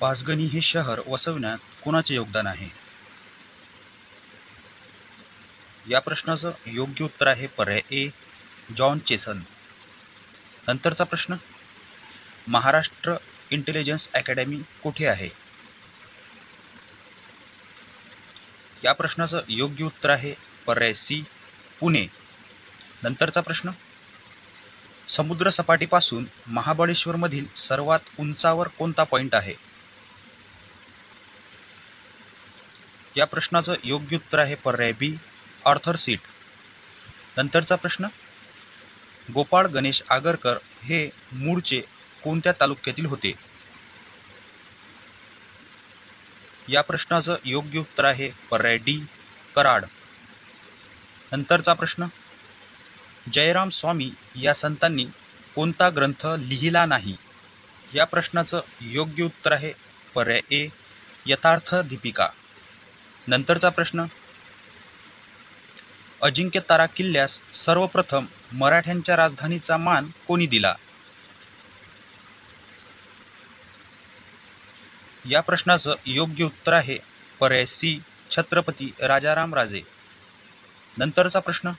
पाचगणी हे शहर वसविण्यात कोणाचे योगदान आहे? या प्रश्नाचं योग्य उत्तर आहे पर्याय ए, जॉन चेसन. नंतरचा प्रश्न, महाराष्ट्र इंटेलिजन्स अकॅडमी कुठे आहे? या प्रश्नाचं योग्य उत्तर आहे पर्याय सी, पुणे. नंतरचा प्रश्न, समुद्र सपाटीपासून महाबळेश्वरमधील सर्वात उंचावर कोणता पॉईंट आहे? या प्रश्नाचं योग्य उत्तर आहे पर्याय बी, ऑर्थर सीट. नंतरचा प्रश्न, गोपाळ गणेश आगरकर हे मूळचे कोणत्या तालुक्यातील होते? या प्रश्नाचं योग्य उत्तर आहे पर्याय डी, कराड. नंतरचा प्रश्न, जयराम स्वामी या संतांनी कोणता ग्रंथ लिहिला नाही? या प्रश्नाचं योग्य उत्तर आहे पर्याय ए, यथार्थ दीपिका. नंतरचा प्रश्न, अजिंक्यतारा किल्ल्यास सर्वप्रथम मराठ्यांच्या राजधानीचा मान कोणी दिला? या प्रश्नाचं योग्य उत्तर आहे पर्याय सी, छत्रपती राजाराम राजे. नंतरचा प्रश्न,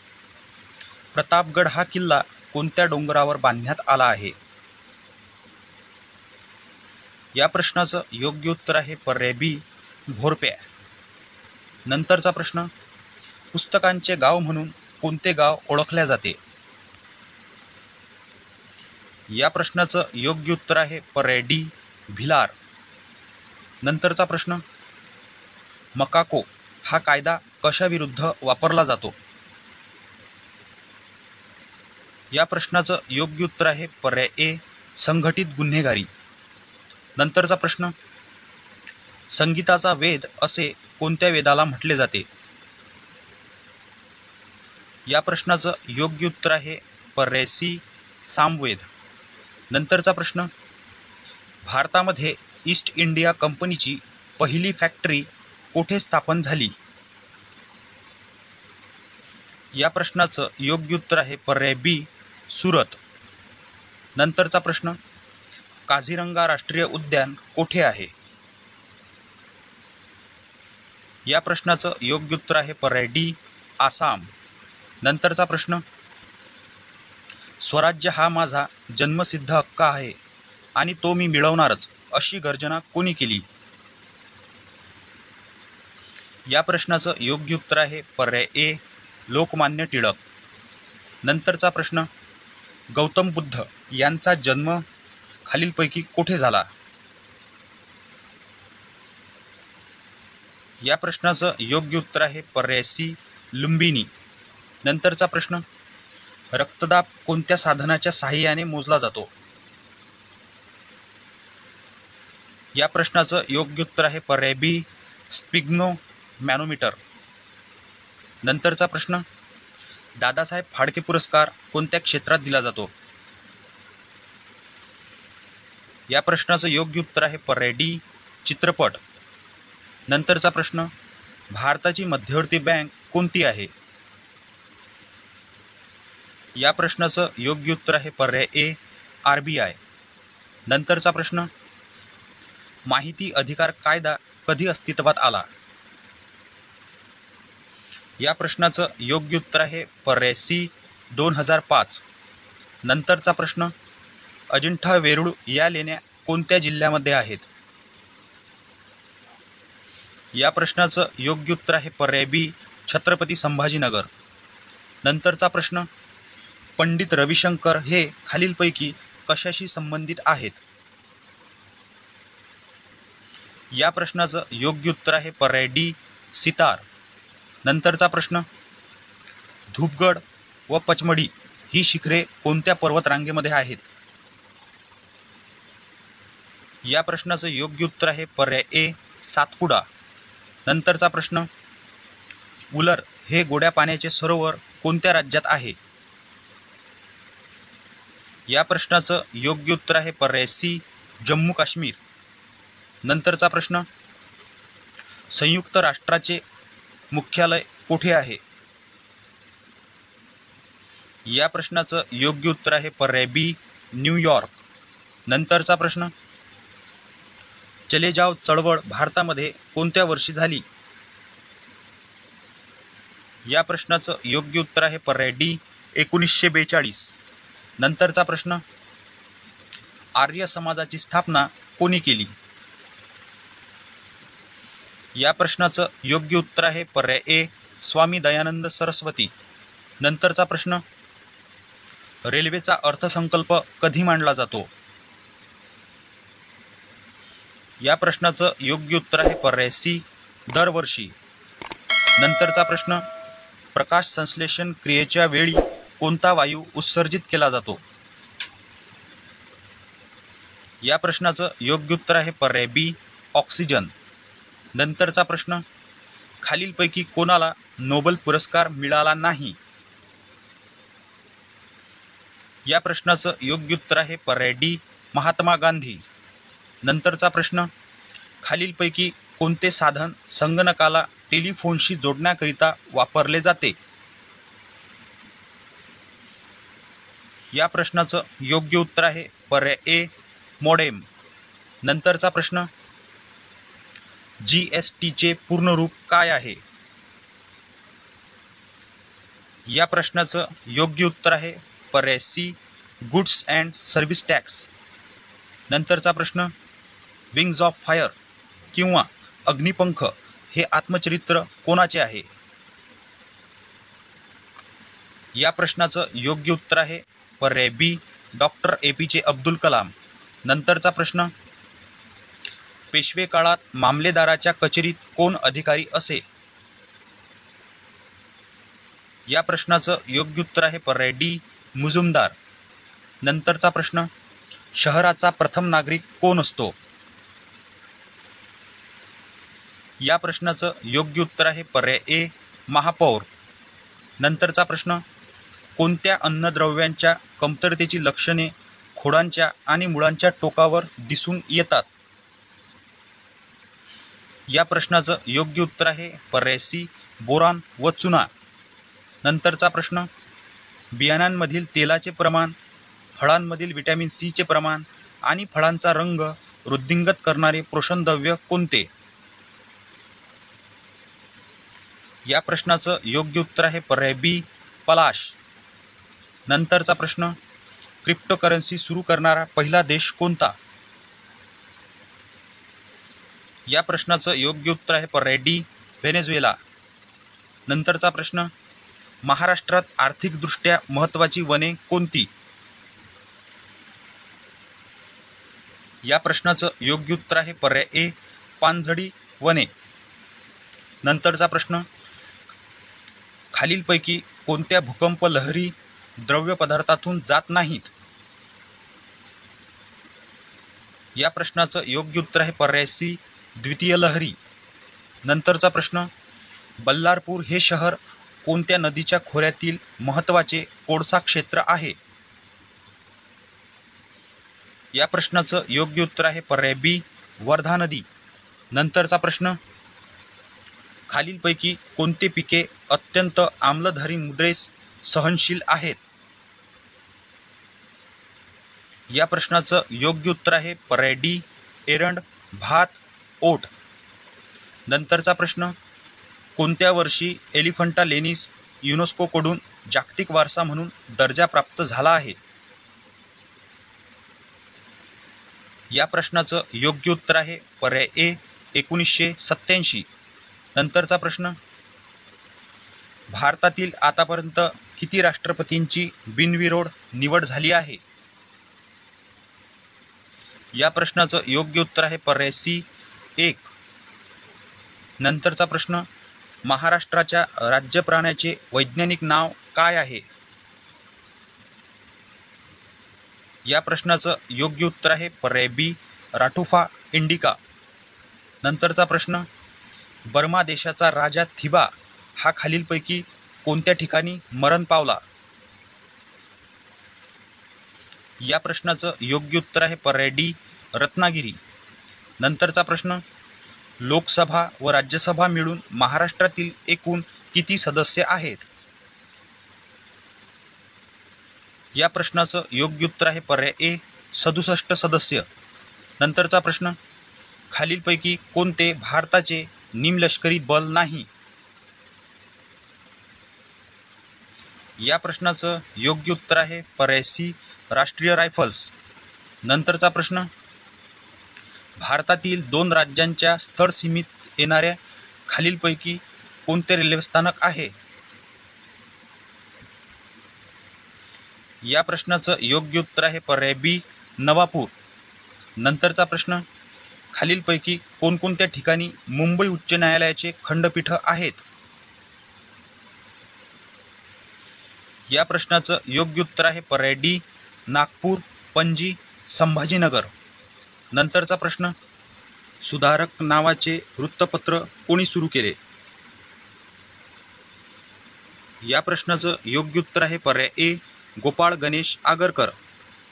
प्रतापगड हा किल्ला कोणत्या डोंगरावर बांधण्यात आला आहे? या प्रश्नाचं योग्य उत्तर आहे पर्याय बी, भोरप्या. नंतरचा प्रश्न, पुस्तकांचे गाव म्हणून कोणते गाव ओळखले जाते? या प्रश्नाचं योग्य उत्तर आहे पर्याय डी, भिलार. नंतरचा प्रश्न, मकाको हा कायदा कशाविरुद्ध वापरला जातो? या प्रश्नाचं योग्य उत्तर आहे पर्याय ए, संघटित गुन्हेगारी. नंतरचा प्रश्न, संगीताचा वेद असे कोणत्या वेदाला म्हटले जाते? या प्रश्नाचं योग्य उत्तर आहे पर्याय सी, सामवेद. नंतरचा प्रश्न, भारतामध्ये ईस्ट इंडिया कंपनीची पहिली फॅक्टरी कोठे स्थापन झाली? या प्रश्नाचं योग्य उत्तर आहे पर्याय बी, सुरत. नंतरचा प्रश्न, काझीरंगा राष्ट्रीय उद्यान कोठे आहे? या प्रश्नाचं योग्य उत्तर आहे पर्याय डी, आसाम. नंतरचा प्रश्न, स्वराज्य हा माझा जन्मसिद्ध हक्क आहे आणि तो मी मिळवणारच अशी गर्जना कोणी केली? या प्रश्नाचं योग्य उत्तर आहे पर्याय ए, लोकमान्य टिळक. नंतरचा प्रश्न, गौतम बुद्ध यांचा जन्म खालीलपैकी कोठे झाला? या प्रश्नाचं योग्य उत्तर आहे पर्याय सी, लुंबिनी. नंतरचा प्रश्न, रक्तदाब कोणत्या साधनाच्या साहाय्याने मोजला जातो? या प्रश्नाचं योग्य उत्तर आहे पर्याय बी, स्पिग्नो मॅनोमीटर. नंतरचा प्रश्न, दादासाहेब फाळके पुरस्कार कोणत्या क्षेत्रात दिला जातो? या प्रश्नाचं योग्य उत्तर आहे पर्याय डी, चित्रपट. नंतरचा प्रश्न, भारताची मध्यवर्ती बँक कोणती आहे? या प्रश्नाचं योग्य उत्तर आहे पर्याय ए, RBI. नंतरचा प्रश्न, माहिती अधिकार कायदा कधी अस्तित्वात आला? या प्रश्नाचं योग्य उत्तर आहे पर्याय सी, 2005. नंतरचा प्रश्न, अजिंठा वेरूळ या लेण्या कोणत्या जिल्ह्यामध्ये आहेत? या प्रश्नाचं योग्य उत्तर आहे पर्याय बी, छत्रपती संभाजीनगर. नंतरचा प्रश्न, पंडित रविशंकर हे खालीलपैकी कशाशी संबंधित आहेत? या प्रश्नाचं योग्य उत्तर आहे पर्याय डी, सितार. नंतरचा प्रश्न, धूपगड व पचमढी ही शिखरे कोणत्या पर्वतरांगेमध्ये आहेत? या प्रश्नाचं योग्य उत्तर आहे पर्याय ए, सातपुडा. नंतरचा प्रश्न, उलर हे गोड्या पाण्याचे सरोवर कोणत्या राज्यात आहे? या प्रश्नाचं योग्य उत्तर आहे पर्याय सी, जम्मू काश्मीर. नंतरचा प्रश्न, संयुक्त राष्ट्राचे मुख्यालय कोठे आहे? या प्रश्नाचं योग्य उत्तर आहे पर्याय बी, न्यूयॉर्क. नंतरचा प्रश्न, चले जाव चळवळ भारतामध्ये कोणत्या वर्षी झाली? या प्रश्नाचं योग्य उत्तर आहे पर्याय डी 1942. नंतरचा प्रश्न, आर्य समाजाची स्थापना कोणी केली? या प्रश्नाचं योग्य उत्तर आहे पर्याय ए स्वामी दयानंद सरस्वती. नंतरचा प्रश्न, रेल्वेचा अर्थसंकल्प कधी मांडला जातो? या प्रश्नाचं योग्य उत्तर आहे पर्याय सी दरवर्षी. नंतरचा प्रश्न, प्रकाश संश्लेषण क्रियेच्या वेळी कोणता वायू उत्सर्जित केला जातो? या प्रश्नाचं योग्य उत्तर आहे पर्याय बी ऑक्सिजन. नंतरचा प्रश्न, खालीलपैकी कोणाला नोबेल पुरस्कार मिळाला नाही? या प्रश्नाचं योग्य उत्तर आहे पर्याय डी महात्मा गांधी. नंतरचा प्रश्न, खालीलपैकी कोणते साधन संगणकाला टेलिफोनशी जोडण्याकरिता वापरले जाते? या प्रश्नाचं योग्य उत्तर आहे पर्याय ए मॉडेम. नंतरचा प्रश्न, GSTचे पूर्ण रूप काय आहे? या प्रश्नाचं योग्य उत्तर आहे पर्याय C goods and service tax. नंतरचा प्रश्न, विंग्स ऑफ फायर किंवा अग्निपंख हे आत्मचरित्र कोणाचे आहे? या प्रश्नाचं योग्य उत्तर आहे पर्याय बी डॉक्टर APJ अब्दुल कलाम. नंतरचा प्रश्न, पेशवे काळात मामलेदाराच्या कचेरीत कोण अधिकारी असे? या प्रश्नाचं योग्य उत्तर आहे पर्याय डी मुजुमदार. नंतरचा प्रश्न, शहराचा प्रथम नागरिक कोण असतो? या प्रश्नाचं योग्य उत्तर आहे पर्याय ए महापौर. नंतरचा प्रश्न, कोणत्या अन्नद्रव्यांच्या कमतरतेची लक्षणे खोडांच्या आणि मुळांच्या टोकावर दिसून येतात? या प्रश्नाचं योग्य उत्तर आहे पर्याय सी बोरान व चुना. नंतरचा प्रश्न, बियाणांमधील तेलाचे प्रमाण, फळांमधील व्हिटॅमिन सीचे प्रमाण आणि फळांचा रंग वृद्धिंगत करणारे पोषणद्रव्य कोणते? या प्रश्नाचं योग्य उत्तर आहे पर्याय बी पलाश. नंतरचा प्रश्न, क्रिप्टोकरन्सी सुरू करणारा पहिला देश कोणता? या प्रश्नाचं योग्य उत्तर आहे पर्याय डी व्हेनेझुएला. नंतरचा प्रश्न, महाराष्ट्रात आर्थिकदृष्ट्या महत्त्वाची वने कोणती? या प्रश्नाचं योग्य उत्तर आहे पर्याय ए पानझडी वने. नंतरचा प्रश्न, खालीलपैकी कोणत्या भूकंप लहरी द्रव्य पदार्थातून जात नाहीत? या प्रश्नाचं योग्य उत्तर आहे पर्याय सी द्वितीय लहरी. नंतरचा प्रश्न, बल्लारपूर हे शहर कोणत्या नदीच्या खोऱ्यातील महत्त्वाचे कोळसा क्षेत्र आहे? या प्रश्नाचं योग्य उत्तर आहे पर्याय बी वर्धा नदी. नंतरचा प्रश्न, खालीलपैकी कोणते पिके अत्यंत आम्लधारी मुद्रेस सहनशील आहेत? या प्रश्नाचं योग्य उत्तर आहे पर्याय डी एरंड, भात, ओट. नंतरचा प्रश्न, कोणत्या वर्षी एलिफंटा लेनिस युनेस्कोकडून जागतिक वारसा म्हणून दर्जा प्राप्त झाला आहे? या प्रश्नाचं योग्य उत्तर आहे पर्याय ए 1987. नंतरचा प्रश्न, भारतातील आतापर्यंत किती राष्ट्रपतींची बिनविरोध निवड झाली आहे? या प्रश्नाचं योग्य उत्तर आहे पर्याय सी 1. नंतरचा प्रश्न, महाराष्ट्राच्या राज्य प्राण्याचे वैज्ञानिक नाव काय आहे? या प्रश्नाचं योग्य उत्तर आहे पर्याय बी राठोफा इंडिका. नंतरचा प्रश्न, बर्मा देशाचा राजा थिबा हा खालीलपैकी कोणत्या ठिकाणी मरण पावला? या प्रश्नाचं योग्य उत्तर आहे पर्याय डी रत्नागिरी. नंतरचा प्रश्न, लोकसभा व राज्यसभा मिळून महाराष्ट्रातील एकूण किती सदस्य आहेत? या प्रश्नाचं योग्य उत्तर आहे पर्याय ए 67 सदस्य. नंतरचा प्रश्न, खालीलपैकी कोणते भारताचे निमलष्करी बल नाही? या प्रश्नाचं योग्य उत्तर आहे पर्याय सी, राष्ट्रीय रायफल्स. नंतरचा प्रश्न, भारतातील 2 राज्यांच्या स्थळ सीमेत येणाऱ्या खालीलपैकी कोणते रेल्वे स्थानक आहे? या प्रश्नाचं योग्य उत्तर आहे पर्याय बी, नवापूर. नंतरचा प्रश्न, खालीलपैकी कोणकोणत्या ठिकाणी मुंबई उच्च न्यायालयाचे खंडपीठ आहेत? या प्रश्नाचं योग्य उत्तर आहे पर्याय डी, नागपूर, पणजी, संभाजीनगर. नंतरचा प्रश्न, सुधारक नावाचे वृत्तपत्र कोणी सुरू केले? या प्रश्नाचं योग्य उत्तर आहे पर्याय ए, गोपाळ गणेश आगरकर.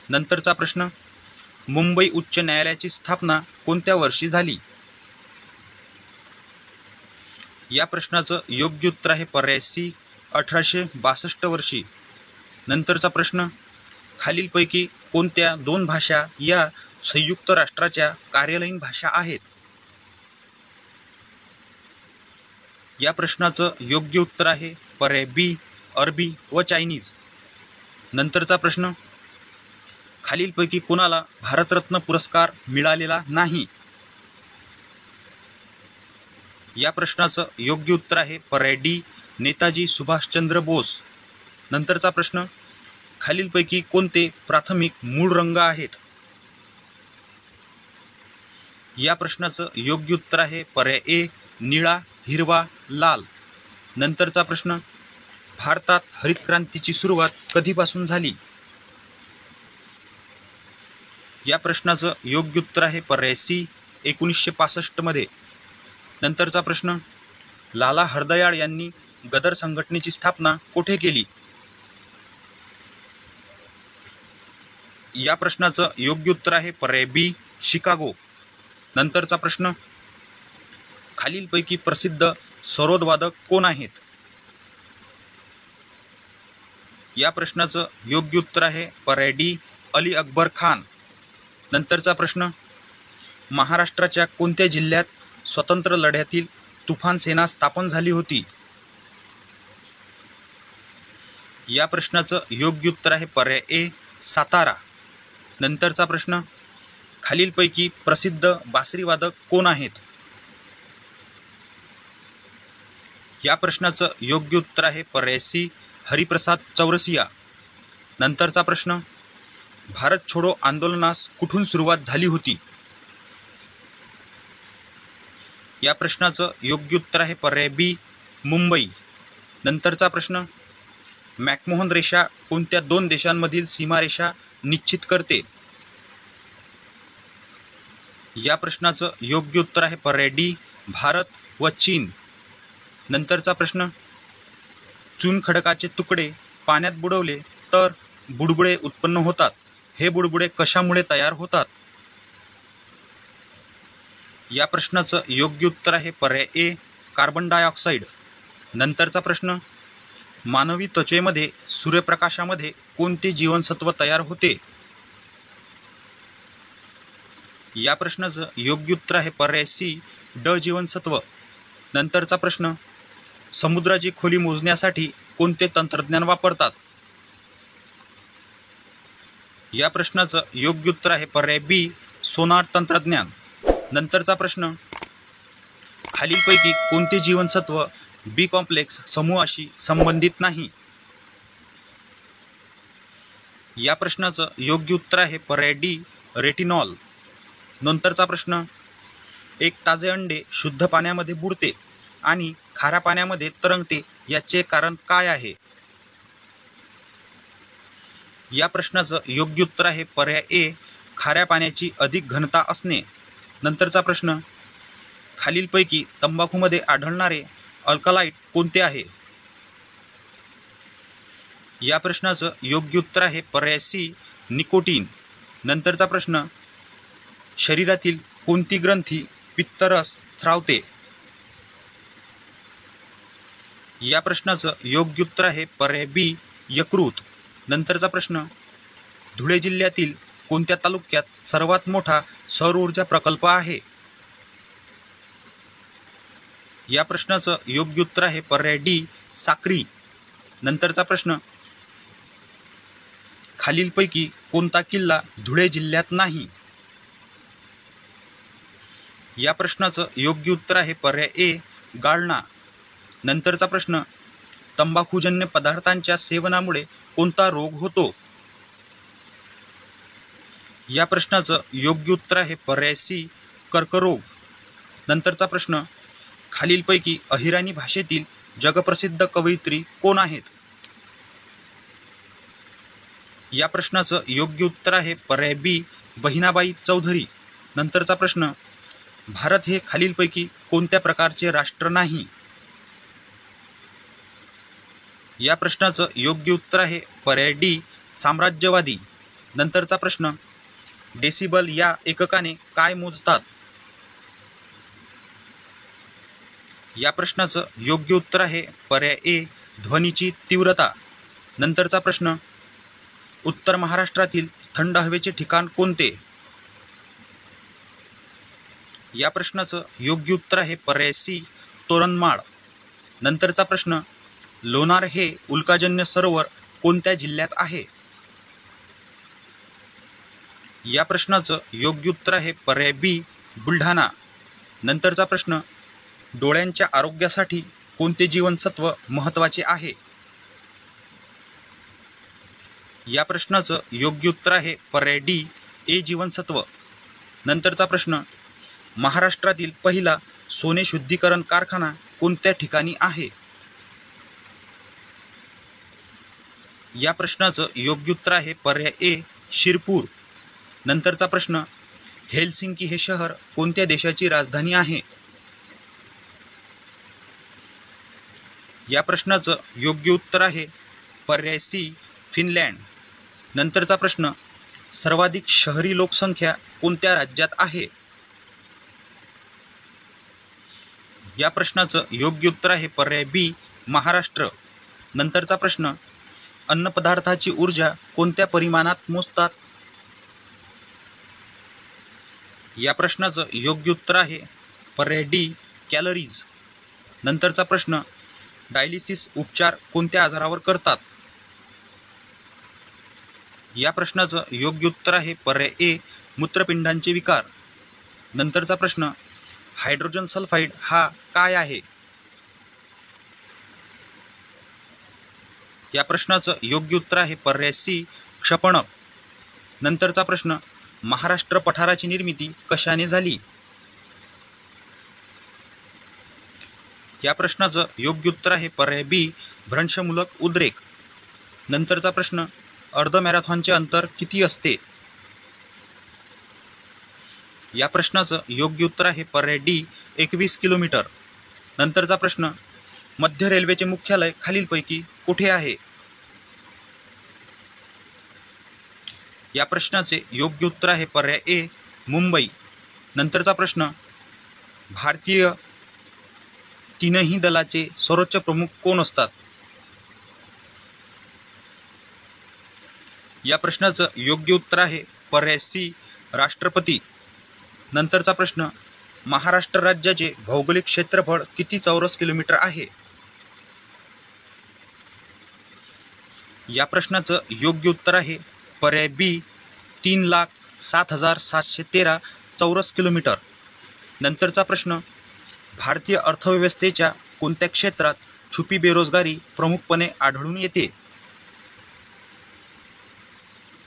नंतरचा प्रश्न, मुंबई उच्च न्यायालयाची स्थापना कोणत्या वर्षी झाली? या प्रश्नाचं योग्य उत्तर आहे पर्याय सी, 1862 वर्षी. नंतरचा प्रश्न, खालीलपैकी कोणत्या 2 भाषा या संयुक्त राष्ट्राच्या कार्यालयीन भाषा आहेत? या प्रश्नाचं योग्य उत्तर आहे पर्याय बी, अरबी व चायनीज. नंतरचा प्रश्न, खालीलपैकी कोणाला भारतरत्न पुरस्कार मिळालेला नाही? या प्रश्नाचं योग्य उत्तर आहे पर्याय डी, नेताजी सुभाषचंद्र बोस. नंतरचा प्रश्न, खालीलपैकी कोणते प्राथमिक मूळ रंग आहेत? या प्रश्नाचं योग्य उत्तर आहे पर्याय ए, निळा, हिरवा, लाल. नंतरचा प्रश्न, भारतात हरित क्रांतीची सुरुवात कधीपासून झाली? या प्रश्नाचं योग्य उत्तर आहे पर्याय सी, 1965 मध्ये. नंतरचा प्रश्न, लाला हरदयाळ यांनी गदर संघटनेची स्थापना कुठे केली? या प्रश्नाचं योग्य उत्तर आहे पर्याय बी, शिकागो. नंतरचा प्रश्न, खालीलपैकी प्रसिद्ध सरोदवादक कोण आहेत? या प्रश्नाचं योग्य उत्तर आहे पर्याय डी, अली अकबर खान. नंतरचा प्रश्न, महाराष्ट्राच्या कोणत्या जिल्ह्यात स्वतंत्र लढ्यातील तुफान सेना स्थापन झाली होती? या प्रश्नाचं योग्य उत्तर आहे पर्याय ए, सातारा. नंतरचा प्रश्न, खालीलपैकी प्रसिद्ध बासरीवादक कोण आहेत? या प्रश्नाचं योग्य उत्तर आहे पर्याय सी, हरिप्रसाद चौरसिया. नंतरचा प्रश्न, भारत छोडो आंदोलनास कुठून सुरुवात झाली होती? या प्रश्नाचं योग्य उत्तर आहे पर्याय बी, मुंबई. नंतरचा प्रश्न, मॅकमोहन रेषा कोणत्या 2 देशांमधील सीमारेषा निश्चित करते? या प्रश्नाचं योग्य उत्तर आहे पर्याय डी, भारत व चीन. नंतरचा प्रश्न, चुनखडकाचे तुकडे पाण्यात बुडवले तर बुडबुडे उत्पन्न होतात. हे बुडबुडे कशामुळे तयार होतात? या प्रश्नाचं योग्य उत्तर आहे पर्याय ए, कार्बन डायऑक्साईड. नंतरचा प्रश्न, मानवी त्वचेमध्ये सूर्यप्रकाशामध्ये कोणते जीवनसत्व तयार होते? या प्रश्नाचं योग्य उत्तर आहे पर्याय सी, ड जीवनसत्व. नंतरचा प्रश्न, समुद्राची खोली मोजण्यासाठी कोणते तंत्रज्ञान वापरतात? या प्रश्नाचं योग्य उत्तर आहे पर्याय बी, सोनार तंत्रज्ञान. नंतरचा प्रश्न, खालीलपैकी कोणते जीवनसत्व बी कॉम्प्लेक्स समूहाशी संबंधित नाही? या प्रश्नाचं योग्य उत्तर आहे पर्याय डी, रेटिनॉल. नंतरचा प्रश्न, एक ताजे अंडे शुद्ध पाण्यामध्ये बुडते आणि खाऱ्या पाण्यामध्ये तरंगते, याचे कारण काय आहे? या प्रश्नाचं योग्य उत्तर आहे पर्याय ए, खाऱ्या पाण्याची अधिक घनता असणे. नंतरचा प्रश्न, खालीलपैकी तंबाखूमध्ये आढळणारे अल्कलाइट कोणते आहे? या प्रश्नाचं योग्य उत्तर आहे पर्याय सी, निकोटीन. नंतरचा प्रश्न, शरीरातील कोणती ग्रंथी पित्तरस स्रावते? या प्रश्नाचं योग्य उत्तर आहे पर्याय बी, यकृत. नंतरचा प्रश्न, धुळे जिल्ह्यातील कोणत्या तालुक्यात सर्वात मोठा सौर ऊर्जा प्रकल्प आहे? या प्रश्नाचं योग्य उत्तर आहे पर्याय डी साक्री. नंतरचा प्रश्न, खालीलपैकी कोणता किल्ला धुळे जिल्ह्यात नाही? या प्रश्नाचं योग्य उत्तर आहे पर्याय ए गाळणा. नंतरचा प्रश्न, तंबाखूजन्य पदार्थांच्या सेवनामुळे कोणता रोग होतो? या प्रश्नाचं योग्य उत्तर आहे पर्याय सी कर्करोग. नंतरचा प्रश्न, खालीलपैकी अहिराणी भाषेतील जगप्रसिद्ध कवयित्री कोण आहेत? या प्रश्नाचं योग्य उत्तर आहे पर्याय बी बहिणाबाई चौधरी. नंतरचा प्रश्न, भारत हे खालीलपैकी कोणत्या प्रकारचे राष्ट्र नाही? या प्रश्नाचं योग्य उत्तर आहे पर्याय डी साम्राज्यवादी. नंतरचा प्रश्न, डेसिबल या एककाने काय मोजतात? या प्रश्नाचं योग्य उत्तर आहे पर्याय ए ध्वनीची तीव्रता. नंतरचा प्रश्न, उत्तर महाराष्ट्रातील थंड हवेचे ठिकाण कोणते? या प्रश्नाचं योग्य उत्तर आहे पर्याय सी तोरणमाळ. नंतरचा प्रश्न, लोणार हे उल्काजन्य सरोवर कोणत्या जिल्ह्यात आहे? या प्रश्नाचं योग्य उत्तर आहे पर्याय बी बुलढाणा. नंतरचा प्रश्न, डोळ्यांच्या आरोग्यासाठी कोणते जीवनसत्व महत्त्वाचे आहे? या प्रश्नाचं योग्य उत्तर आहे पर्याय डी ए जीवनसत्व. नंतरचा प्रश्न, महाराष्ट्रातील पहिला सोने शुद्धीकरण कारखाना कोणत्या ठिकाणी आहे? या प्रश्नाचं योग्य उत्तर आहे पर्याय ए शिरपूर. नंतरचा प्रश्न, हेलसिंकी हे शहर कोणत्या देशाची राजधानी आहे? या प्रश्नाचं योग्य उत्तर आहे पर्याय सी फिनलँड. नंतरचा प्रश्न, सर्वाधिक शहरी लोकसंख्या कोणत्या राज्यात आहे? या प्रश्नाचं योग्य उत्तर आहे पर्याय बी महाराष्ट्र. नंतरचा प्रश्न, अन्नपदार्थाची ऊर्जा कोणत्या परिमाणात मोजतात? या प्रश्नाचं योग्य उत्तर आहे पर्याय डी कॅलरीज. नंतरचा प्रश्न, डायलिसिस उपचार कोणत्या आजारावर करतात? या प्रश्नाचं योग्य उत्तर आहे पर्याय ए मूत्रपिंडांचे विकार. नंतरचा प्रश्न, हायड्रोजन सल्फाइड हा काय आहे? या प्रश्नाचं योग्य उत्तर आहे पर्याय सी क्षपणक. नंतरचा प्रश्न, महाराष्ट्र पठाराची निर्मिती कशाने झाली? या प्रश्नाचं योग्य उत्तर आहे पर्याय बी भ्रंशमूलक उद्रेक. नंतरचा प्रश्न, अर्ध मॅरेथॉनचे अंतर किती असते? या प्रश्नाचं योग्य उत्तर आहे पर्याय डी 21 किलोमीटर. नंतरचा प्रश्न, मध्य रेल्वेचे मुख्यालय खालीलपैकी कुठे आहे? या प्रश्नाचे योग्य उत्तर आहे पर्याय ए मुंबई. नंतरचा प्रश्न, भारतीय तीनही दलाचे सर्वोच्च प्रमुख कोण असतात? या प्रश्नाचं योग्य उत्तर आहे पर्याय सी राष्ट्रपती. नंतरचा प्रश्न, महाराष्ट्र राज्याचे भौगोलिक क्षेत्रफळ किती चौरस किलोमीटर आहे? या प्रश्नाचं योग्य उत्तर आहे पर्याय बी 3,07,713 चौरस किलोमीटर. नंतरचा प्रश्न, भारतीय अर्थव्यवस्थेच्या कोणत्या क्षेत्रात छुपी बेरोजगारी प्रमुखपणे आढळून येते?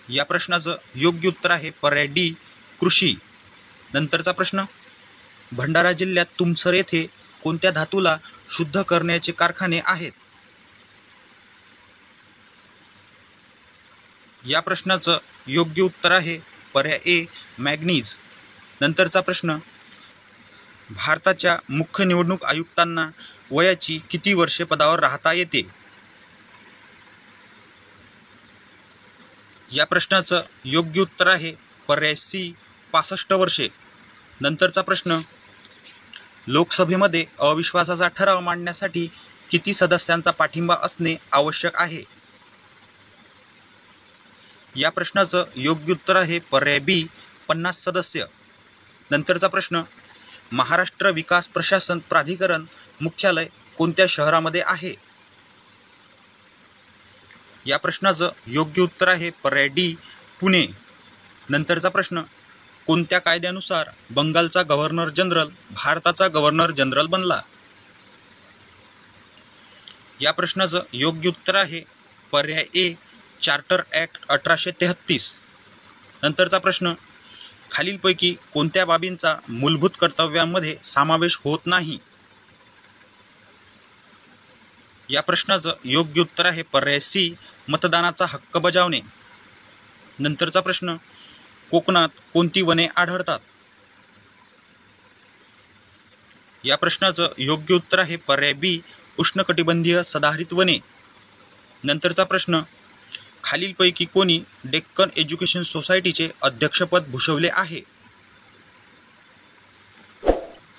या प्रश्नाचं योग्य उत्तर आहे पर्याय डी कृषी. नंतरचा प्रश्न, भंडारा जिल्ह्यात तुमसर येथे कोणत्या धातूला शुद्ध करण्याचे कारखाने आहेत? या प्रश्नाचं योग्य उत्तर आहे पर्याय ए मॅग्नीज. नंतरचा प्रश्न, भारताच्या मुख्य निवडणूक आयुक्तांना वयाची किती वर्षे पदावर राहता येते? या प्रश्नाचं योग्य उत्तर आहे पर्याय सी 65 वर्षे. नंतरचा प्रश्न, लोकसभेमध्ये अविश्वासाचा ठराव मांडण्यासाठी किती सदस्यांचा पाठिंबा असणे आवश्यक आहे? या प्रश्नाचं योग्य उत्तर आहे पर्याय बी 50 सदस्य. नंतरचा प्रश्न, महाराष्ट्र विकास प्रशासन प्राधिकरण मुख्यालय कोणत्या शहरामध्ये आहे? या प्रश्नाचं योग्य उत्तर आहे पर्याय डी, पुणे. नंतरचा प्रश्न, कोणत्या कायद्यानुसार बंगालचा गव्हर्नर जनरल भारताचा गव्हर्नर जनरल बनला? या प्रश्नाचं योग्य उत्तर आहे पर्याय ए, चार्टर ॲक्ट 1833. नंतरचा प्रश्न, खालीलपैकी कोणत्या बाबींचा मूलभूत कर्तव्यांमध्ये समावेश होत नाही? या प्रश्नाचं योग्य उत्तर आहे पर्याय सी, मतदानाचा हक्क बजावणे. नंतरचा प्रश्न, कोकणात कोणती वने आढळतात? या प्रश्नाचं योग्य उत्तर आहे पर्याय बी, उष्णकटिबंधीय सदाहरित वने. नंतरचा प्रश्न, खालीलपैकी कोणी डेक्कन एज्युकेशन सोसायटीचे अध्यक्षपद भूषवले आहे?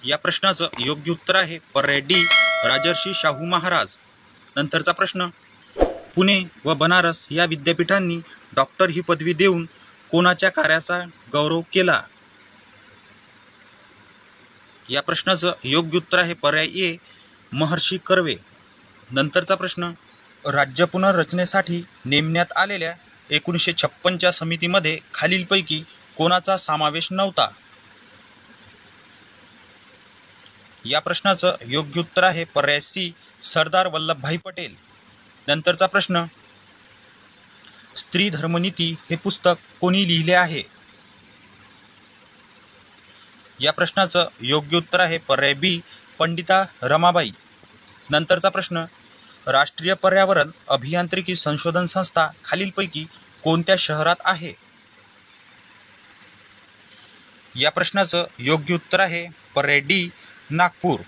या प्रश्नाचं योग्य उत्तर आहे पर्याय डी, राजर्षी शाहू महाराज. नंतरचा प्रश्न, पुणे व बनारस या विद्यापीठांनी डॉक्टर ही पदवी देऊन कोणाच्या कार्याचा गौरव केला? या प्रश्नाचं योग्य उत्तर आहे पर्याय ए, महर्षी कर्वे. नंतरचा प्रश्न, राज्य पुनर्रचनेसाठी नेमण्यात आलेल्या 1956च्या समितीमध्ये खालीलपैकी कोणाचा समावेश नव्हता? या प्रश्नाचं योग्य उत्तर आहे पर्याय सी, सरदार वल्लभभाई पटेल. नंतरचा प्रश्न, स्त्री धर्मनीती हे पुस्तक कोणी लिहिले आहे? या प्रश्नाचं योग्य उत्तर आहे पर्याय बी, पंडिता रमाबाई. नंतरचा प्रश्न, राष्ट्रीय पर्यावरण अभियांत्रिकी संशोधन संस्था खालीलपैकी कोणत्या शहरात आहे? या प्रश्नाचं योग्य उत्तर आहे पर्याय डी, नागपूर.